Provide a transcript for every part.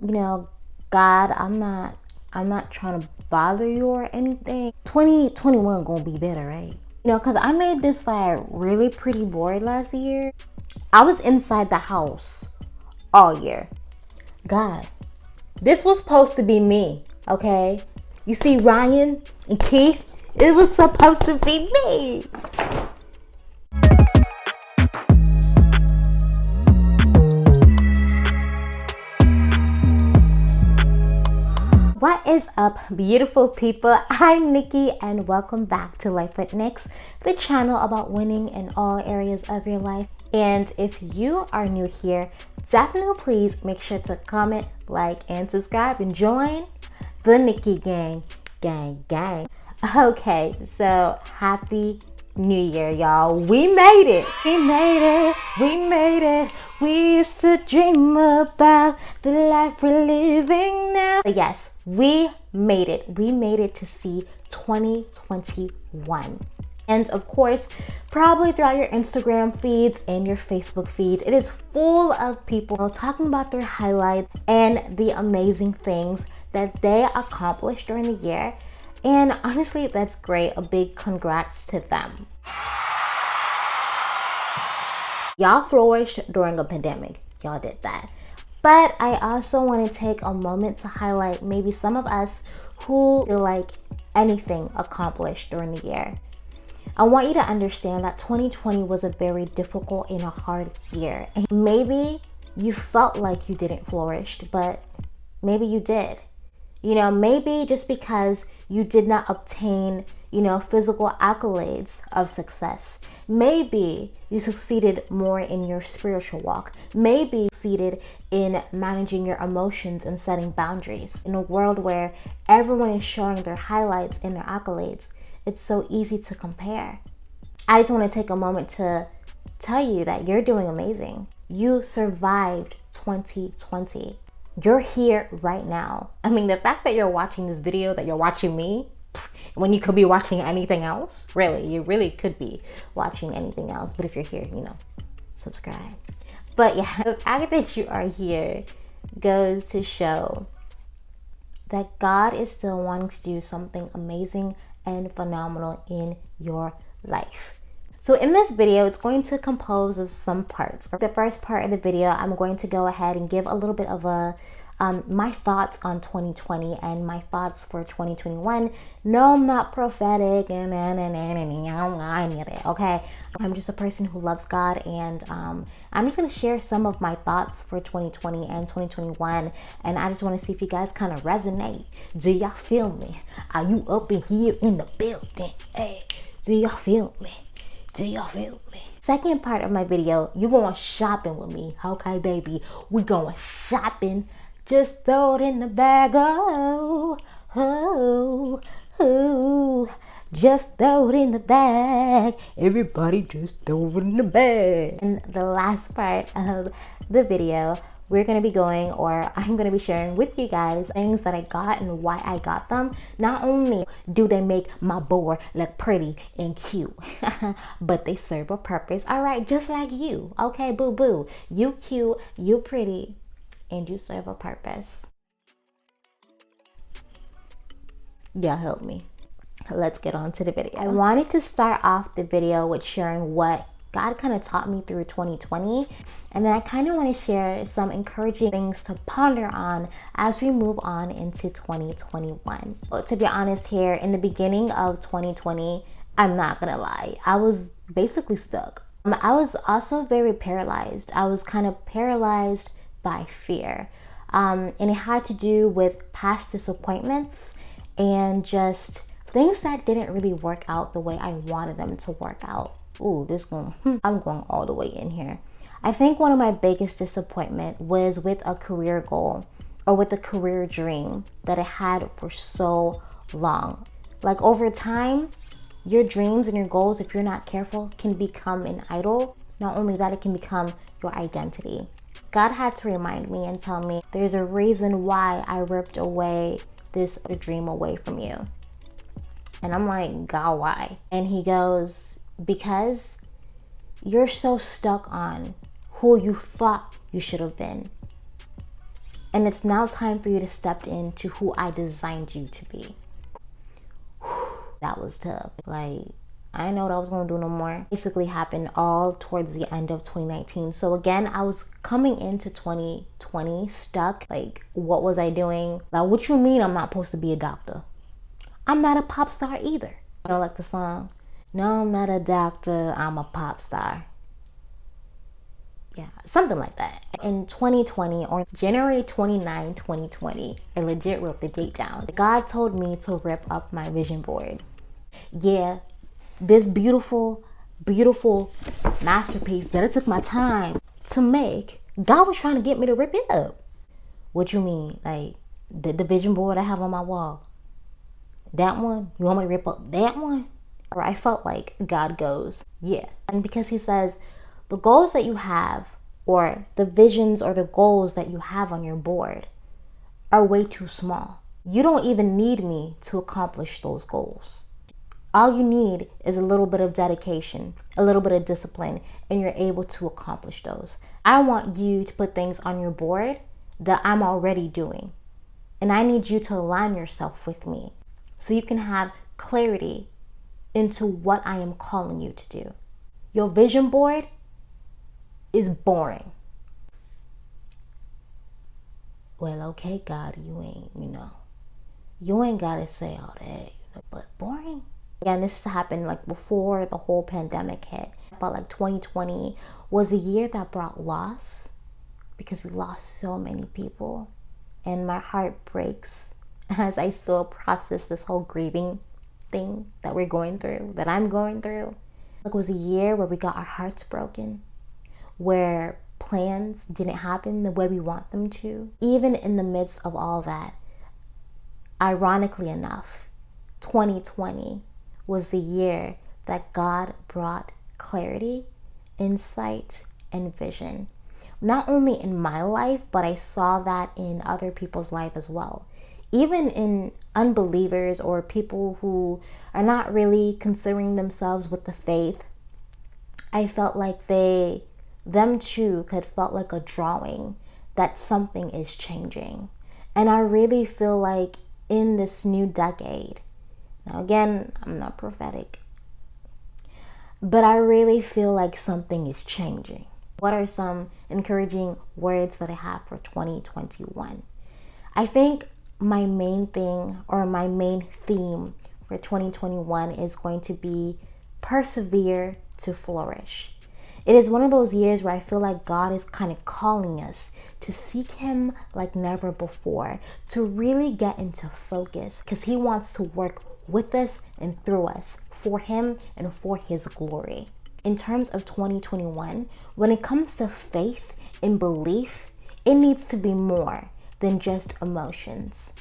You know, God, I'm not trying to bother you or anything. 2021 gonna be better, right? Cause I made this like really pretty board last year. I was inside the house all year. God, this was supposed to be me, okay? You see Ryan and Keith? It was supposed to be me. What is up, beautiful people? I'm Nikki and welcome back to Life with Nix, the channel about winning in all areas of your life. And if you are new here, definitely please make sure to comment, like, and subscribe and join the Nikki gang. Okay, so happy New Year, y'all. We made it. We used to dream about the life we're living now. So yes, we made it. We made it to see 2021. And of course, probably throughout your Instagram feeds and your Facebook feeds, it is full of people talking about their highlights and the amazing things that they accomplished during the year. And honestly, that's great. A big congrats to them. Y'all flourished during a pandemic. Y'all did that. But I also want to take a moment to highlight maybe some of us who feel like anything accomplished during the year. I want you to understand that 2020 was a very difficult and a hard year. And maybe you felt like you didn't flourish, but maybe you did. Maybe just because you did not obtain, physical accolades of success. Maybe you succeeded more in your spiritual walk. Maybe you succeeded in managing your emotions and setting boundaries. In a world where everyone is showing their highlights and their accolades, it's so easy to compare. I just want to take a moment to tell you that you're doing amazing. You survived 2020. You're here right now. I mean, the fact that you're watching this video, that you're watching me, when you could be watching anything else, you really could be watching anything else. But if you're here, subscribe. But yeah, the fact that you are here goes to show that God is still wanting to do something amazing and phenomenal in your life. So in this video, it's going to compose of some parts. The first part of the video, I'm going to go ahead and give a little bit of my thoughts on 2020 and my thoughts for 2021. No, I'm not prophetic and okay. I'm just a person who loves God, and I'm just gonna share some of my thoughts for 2020 and 2021, and I just want to see if you guys kind of resonate. Do y'all feel me? Are you up in here in the building? Hey, do y'all feel me? Do y'all feel me? Second part of my video, you going shopping with me. Okay, baby, we going shopping. Just throw it in the bag. Just throw it in the bag. Everybody just throw it in the bag. And the last part of the video, I'm going to be sharing with you guys things that I got and why I got them. Not only do they make my board look pretty and cute, but they serve a purpose. All right, just like you. Okay, boo boo. You cute, you pretty, and you serve a purpose. Y'all help me. Let's get on to the video. I wanted to start off the video with sharing what God kind of taught me through 2020. And then I kind of want to share some encouraging things to ponder on as we move on into 2021. But to be honest here, in the beginning of 2020, I'm not going to lie, I was basically stuck. I was also very paralyzed. I was kind of paralyzed by fear. And it had to do with past disappointments and just things that didn't really work out the way I wanted them to work out. Ooh, I'm going all the way in here. I think one of my biggest disappointment was with a career goal or with a career dream that I had for so long. Like over time, your dreams and your goals, if you're not careful, can become an idol. Not only that, it can become your identity. God had to remind me and tell me there's a reason why I ripped away this dream away from you. And I'm like, God, why? And he goes, because you're so stuck on who you thought you should have been. And it's now time for you to step into who I designed you to be. That was tough. Like, I didn't know what I was gonna do no more. Basically happened all towards the end of 2019. So again, I was coming into 2020 stuck. Like, what was I doing? Like, what you mean I'm not supposed to be a doctor? I'm not a pop star either. You know, like the song, no, I'm not a doctor, I'm a pop star. Yeah, something like that. In 2020, or January 29, 2020, I legit wrote the date down. God told me to rip up my vision board. Yeah, this beautiful, beautiful masterpiece that it took my time to make, God was trying to get me to rip it up. What you mean? Like, the vision board I have on my wall, that one? You want me to rip up that one? Or I felt like God goes, yeah. And because he says, the goals that you have, or the visions or the goals that you have on your board, are way too small. You don't even need me to accomplish those goals. All you need is a little bit of dedication, a little bit of discipline, and you're able to accomplish those. I want you to put things on your board that I'm already doing. And I need you to align yourself with me so you can have clarity into what I am calling you to do. Your vision board is boring. Well, okay, God, you ain't gotta say all that, but boring. Again, this happened like before the whole pandemic hit. I felt like 2020 was a year that brought loss because we lost so many people. And my heart breaks as I still process this whole grieving thing that we're going through, that I'm going through. It was a year where we got our hearts broken, where plans didn't happen the way we want them to. Even in the midst of all that, ironically enough, 2020 was the year that God brought clarity, insight, and vision. Not only in my life, but I saw that in other people's life as well. Even in unbelievers or people who are not really considering themselves with the faith, I felt like them too could felt like a drawing that something is changing. And I really feel like in this new decade, now again, I'm not prophetic, but I really feel like something is changing. What are some encouraging words that I have for 2021? I think my main thing, or my main theme for 2021, is going to be persevere to flourish. It is one of those years where I feel like God is kind of calling us to seek him like never before, to really get into focus, because he wants to work with us and through us for him and for his glory. In terms of 2021, when it comes to faith and belief, it needs to be more than just emotions.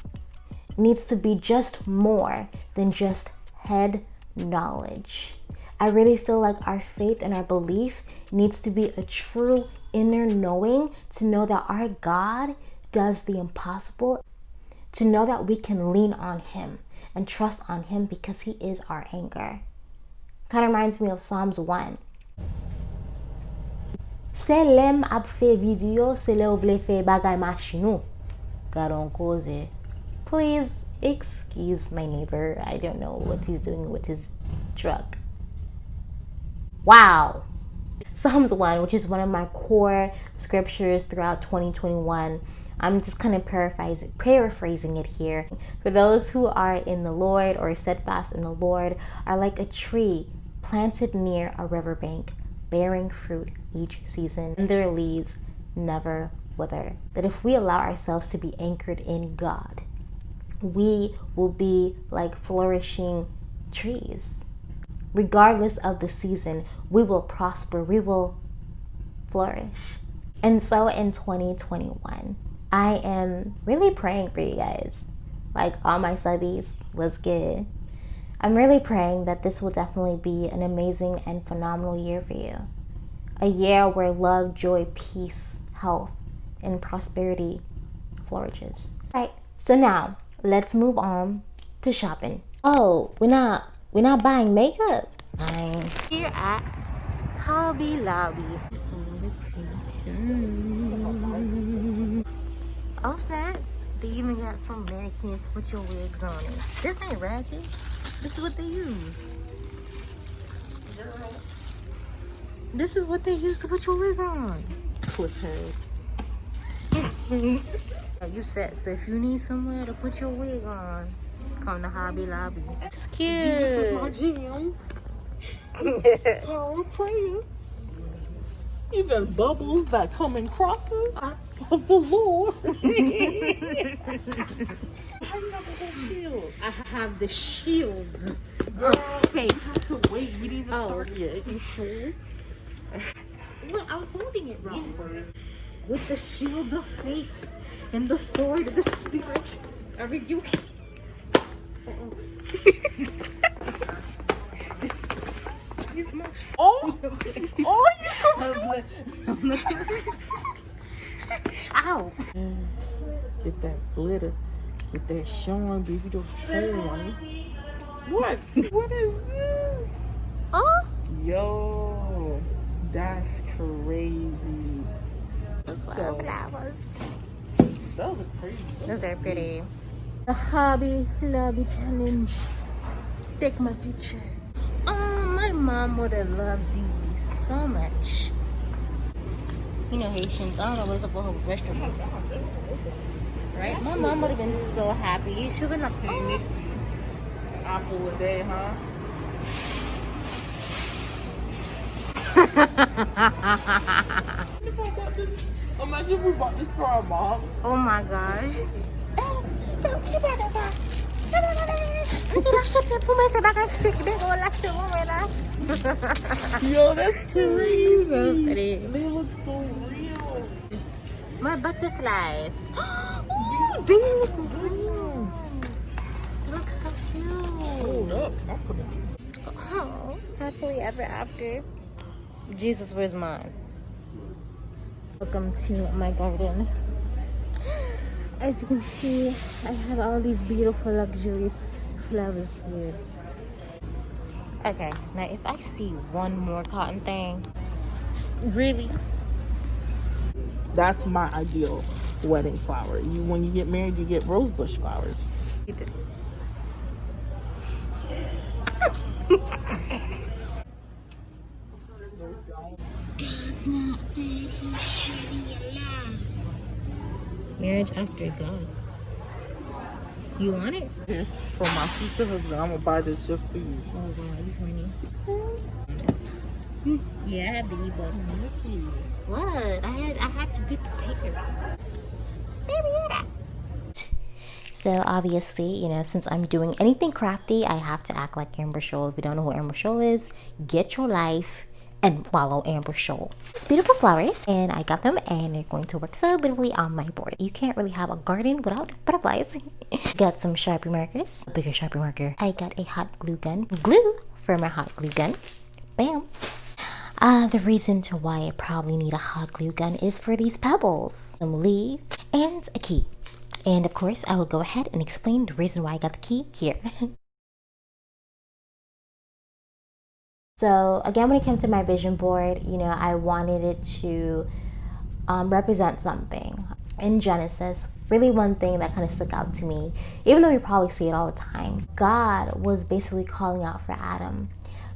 It needs to be just more than just head knowledge. I really feel like our faith and our belief needs to be a true inner knowing, to know that our God does the impossible, to know that we can lean on him and trust on him because he is our anchor. Kind of reminds me of Psalms 1. Se lem ap fe video, se le ou vle fe bagay machinou. Garon koze. Please excuse my neighbor. I don't know what he's doing with his truck. Wow. Psalms 1, which is one of my core scriptures throughout 2021. I'm just kind of paraphrasing it here. For those who are in the Lord, or steadfast in the Lord, are like a tree planted near a riverbank, bearing fruit each season, and their leaves never wither. That if we allow ourselves to be anchored in God, we will be like flourishing trees. Regardless of the season, we will prosper, we will flourish. And so in 2021, I am really praying for you guys. Like, all my subbies, was good. I'm really praying that this will definitely be an amazing and phenomenal year for you. A year where love, joy, peace, health, and prosperity flourishes. Right, so now let's move on to shopping. Oh, we're not buying makeup. I'm here at Hobby Lobby. Oh snap. They even got some mannequins to put your wigs on it. This ain't ratchet. This is what they use. This is what they use to put your wig on. Flip head. You set, so if you need somewhere to put your wig on, come to Hobby Lobby. It's cute. Jesus is my jam. Power prayer. Even bubbles that come in crosses of the Lord. I never got shield. I have the shields of faith. You have to wait. We didn't even start yet. You fool. Look, I was holding it wrong. With the shield of faith and the sword of the spirit, I rebuke. Oh, ow! Get that glitter, get that shine, baby. Those shine. What? What is this? Oh, Yo, that's crazy. So, flowers. those are crazy. Those are pretty. The Hobby Lobby challenge. Take my picture. Oh, my mom would have loved these so much. You know Haitians, I don't know what's up with her vegetables. Right? My mom would have been so happy. She would have been like, oh. Apple a day, huh? If I bought this, imagine if we bought this for our mom. Oh my gosh. Yo, that's crazy. So pretty. They look so real. My butterflies. Oh, they look real. Look so cute. Hold up. I'm gonna Oh, happily ever after. Jesus, where's mine? Welcome to my garden. As you can see, I have all these beautiful, luxurious flowers here. Okay, now if I see one more cotton thing, really? That's my ideal wedding flower. You, when you get married, you get rosebush flowers. God's not dead, he's surely alive. Marriage after God. You want it? This for my future husband. I'm gonna buy this just for you. Oh wow, you horny. Yeah, baby, but what? I had to get the picture. Baby, so obviously, you know, since I'm doing anything crafty, I have to act like Amber Scholl. If you don't know who Amber Scholl is, get your life and follow Amber Scholl. These beautiful flowers, and I got them, and they're going to work so beautifully on my board. You can't really have a garden without butterflies. Got some Sharpie markers, a bigger Sharpie marker. I got a hot glue gun, glue for my hot glue gun. Bam. The reason to why I probably need a hot glue gun is for these pebbles, some leaves, and a key. And of course, I will go ahead and explain the reason why I got the key here. So again, when it came to my vision board, you know, I wanted it to represent something. In Genesis, really one thing that kind of stuck out to me, even though we probably see it all the time, God was basically calling out for Adam,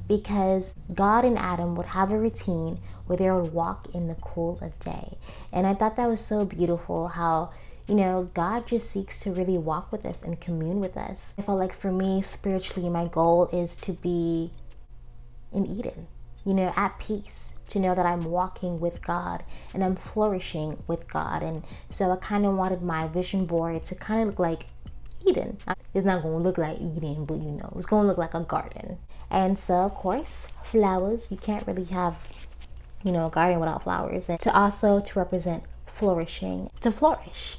because God and Adam would have a routine where they would walk in the cool of day. And I thought that was so beautiful how, you know, God just seeks to really walk with us and commune with us. I felt like for me, spiritually, my goal is to be in Eden, you know, at peace, to know that I'm walking with God and I'm flourishing with God. And so I kind of wanted my vision board to kind of look like Eden. It's not going to look like Eden, but you know, it's going to look like a garden. And so, of course, flowers. You can't really have, you know, a garden without flowers. And to represent flourishing, to flourish.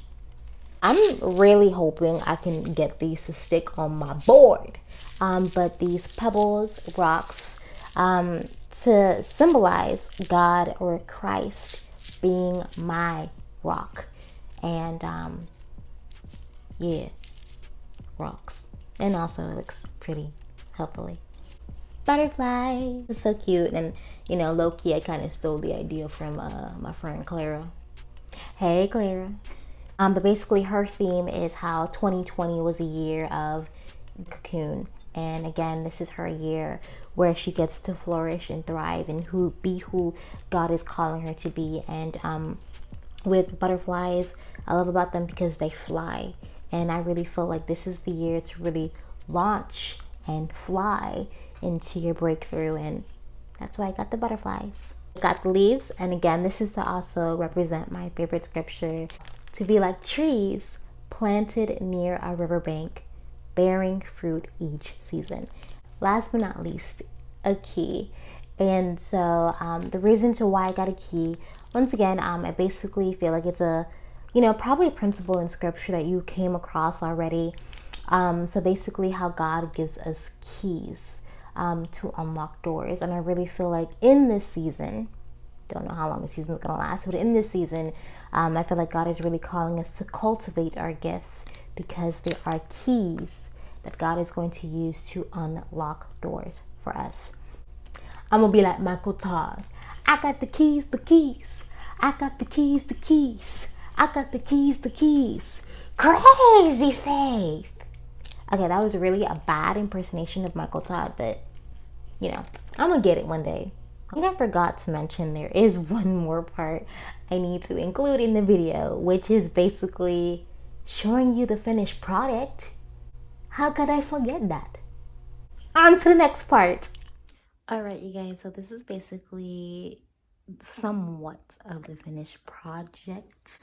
I'm really hoping I can get these to stick on my board. But these pebbles, rocks, to symbolize God or Christ being my rock. And yeah, rocks. And also it looks pretty, hopefully. Butterfly. It's so cute. And you know, low-key I kind of stole the idea from my friend Clara. Hey Clara. But basically her theme is how 2020 was a year of cocoon, and again this is her year where she gets to flourish and thrive and be who God is calling her to be. And with butterflies, I love about them because they fly, and I really feel like this is the year to really launch and fly into your breakthrough, and that's why I got the butterflies. I got the leaves, and again this is to also represent my favorite scripture, to be like trees planted near a riverbank, bearing fruit each season. Last but not least, a key. And so the reason to why I got a key, once again, I basically feel like it's a, probably a principle in scripture that you came across already. So basically how God gives us keys to unlock doors. And I really feel like in this season, don't know how long the season's gonna last, but in this season, I feel like God is really calling us to cultivate our gifts, because they are keys that God is going to use to unlock doors for us. I'm gonna be like Michael Todd. I got the keys, the keys. I got the keys, the keys. I got the keys, the keys. Crazy faith. Okay, that was really a bad impersonation of Michael Todd, but I'm gonna get it one day. I think I forgot to mention there is one more part I need to include in the video, which is basically showing you the finished product. How could I forget that? On to the next part. Alright, you guys, so this is basically somewhat of the finished project.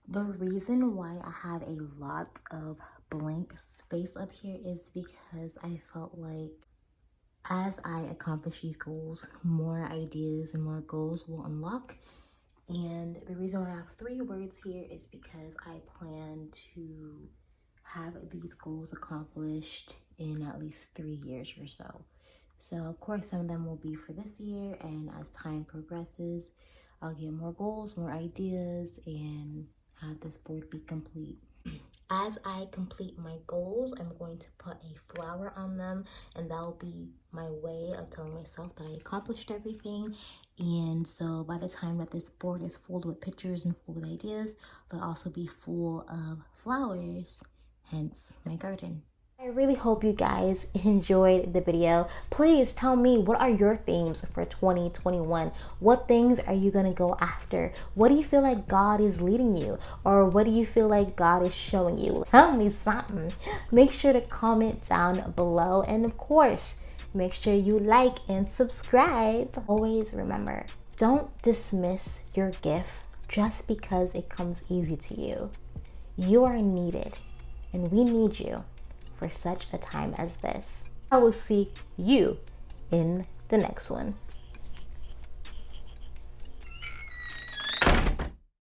The reason why I have a lot of blank space up here is because I felt like as I accomplish these goals, more ideas and more goals will unlock. And the reason why I have 3 words here is because I plan to have these goals accomplished in at least 3 years or so. So of course some of them will be for this year, and as time progresses, I'll get more goals, more ideas, and have this board be complete. As I complete my goals, I'm going to put a flower on them, and that will be my way of telling myself that I accomplished everything. And so by the time that this board is full with pictures and full with ideas, they'll also be full of flowers, hence my garden. I really hope you guys enjoyed the video. Please tell me, what are your themes for 2021? What things are you gonna go after? What do you feel like God is leading you? Or what do you feel like God is showing you? Tell me something. Make sure to comment down below, and of course, make sure you like and subscribe. Always remember, don't dismiss your gift just because it comes easy to you. You are needed, and we need you for such a time as this. I will see you in the next one.